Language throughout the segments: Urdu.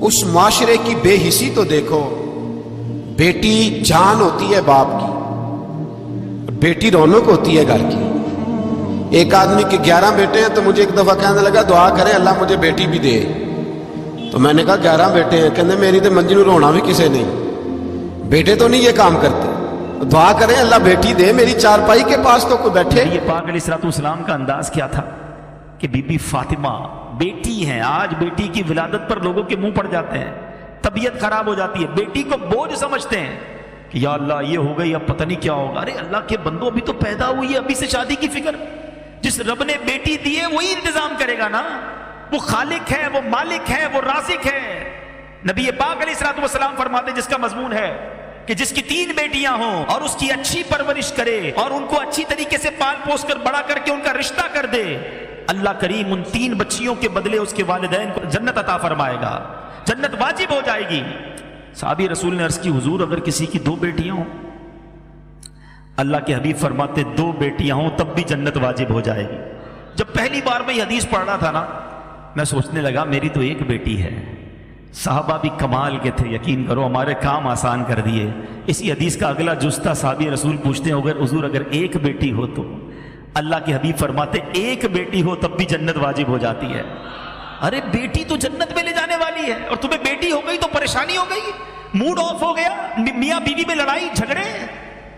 اس معاشرے کی بے حسی تو دیکھو. بیٹی جان ہوتی ہے باپ کی، بیٹی رونق ہوتی ہے گھر کی. ایک آدمی کے 11 بیٹے ہیں تو مجھے ایک دفعہ کہنے لگا دعا کریں اللہ مجھے بیٹی بھی دے. تو میں نے کہا 11 بیٹے ہیں، کہنے میری تو منجی نو رونا بھی کسے نہیں، بیٹے تو نہیں یہ کام کرتے، دعا کریں اللہ بیٹی دے، میری چارپائی کے پاس تو کوئی بیٹھے. یہ پاک علیہ السلام کا انداز کیا تھا کہ بی بی فاطمہ بیٹی ہیں. آج بیٹی کی ولادت پر لوگوں کے منہ پڑ جاتے ہیں، طبیعت خراب ہو جاتی ہے، بیٹی کو بوجھ سمجھتے ہیں کہ یا اللہ یہ ہو گئی اب پتہ نہیں کیا ہوگا. ارے اللہ کے بندوں ابھی تو پیدا ہوئی ہے، ابھی سے شادی کی فکر. جس رب نے بیٹی دی ہے وہی انتظام کرے گا نا. وہ خالق ہے، وہ مالک ہے، وہ رازق ہے. نبی پاک علیہ السلام فرماتے ہیں جس کا مضمون ہے کہ جس کی 3 بیٹیاں ہوں اور اس کی اچھی پرورش کرے اور ان کو اچھی طریقے سے پال پوس کر بڑا کر کے ان کا رشتہ کر دے، اللہ کریم ان 3 بچیوں کے بدلے اس کے والدین کو جنت عطا فرمائے گا، جنت واجب ہو جائے گی. صحابی رسول نے عرض کی حضور اگر کسی کی 2 بیٹیاں ہوں، اللہ کے حبیب فرماتے 2 بیٹیاں ہوں تب بھی جنت واجب ہو جائے گی. جب پہلی بار میں یہ حدیث پڑھ رہا تھا نا، میں سوچنے لگا میری تو 1 بیٹی ہے. صحابہ بھی کمال کے تھے، یقین کرو ہمارے کام آسان کر دیے. اسی حدیث کا اگلا جزتا صحابی رسول پوچھتے ہیں اگر حضور اگر 1 بیٹی ہو تو، اللہ کے حبیب فرماتے 1 بیٹی ہو تب بھی جنت واجب ہو جاتی ہے. ارے بیٹی تو جنت میں لے جانے والی ہے اور تمہیں بیٹی ہو گئی تو پریشانی ہو گئی، موڈ آف ہو گیا، میاں بیوی میں لڑائی جھگڑے.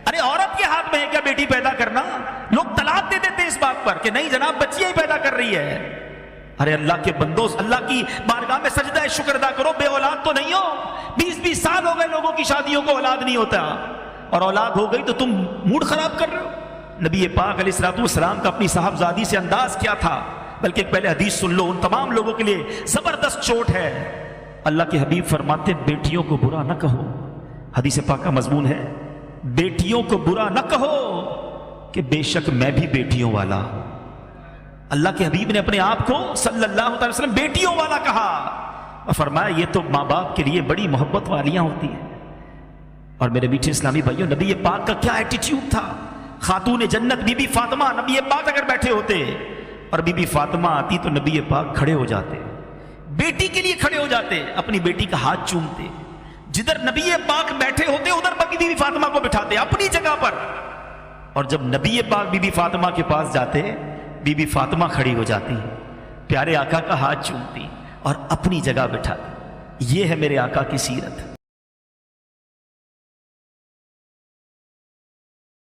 ارے عورت کے ہاتھ میں ہے کیا بیٹی پیدا کرنا؟ لوگ طلاق دے دیتے اس بات پر کہ نہیں جناب بچیاں ہی پیدا کر رہی ہے. ارے اللہ کے بندو اللہ کی بارگاہ میں سجدہ شکر ادا کرو، بے اولاد تو نہیں ہو. 20 سال ہو گئے لوگوں کی شادیوں کو اولاد نہیں ہوتا، اور اولاد ہو گئی تو تم موڈ خراب کر رہے ہو. نبی پاک علیہ السلام کا اپنی صاحبزادی سے انداز کیا تھا، بلکہ ایک پہلے حدیث سن لو، ان تمام لوگوں کے لیے زبردست چوٹ ہے. اللہ کے حبیب فرماتے بیٹیوں کو برا نہ کہو. حدیث پاک کا مضمون ہے بیٹیوں کو برا نہ کہو کہ بے شک میں بھی بیٹیوں والا ہوں. اللہ کے حبیب نے اپنے آپ کو صلی اللہ علیہ وسلم بیٹیوں والا کہا اور فرمایا یہ تو ماں باپ کے لیے بڑی محبت والیاں ہوتی ہیں. اور میرے میٹھے اسلامی بھائیوں، نبی پاک کا کیا ایٹیٹیوڈ تھا. خاتون جنت بی بی فاطمہ، نبی پاک اگر بیٹھے ہوتے اور بی بی فاطمہ آتی تو نبی پاک کھڑے ہو جاتے، بیٹی کے لیے کھڑے ہو جاتے، اپنی بیٹی کا ہاتھ چومتے. جدھر نبی پاک بیٹھے ہوتے ادھر بی بی فاطمہ کو بٹھاتے اپنی جگہ پر. اور جب نبی پاک بی بی فاطمہ کے پاس جاتے، بی بی فاطمہ کھڑی ہو جاتی، پیارے آقا کا ہاتھ چومتی اور اپنی جگہ بٹھاتی. یہ ہے میرے آقا کی سیرت.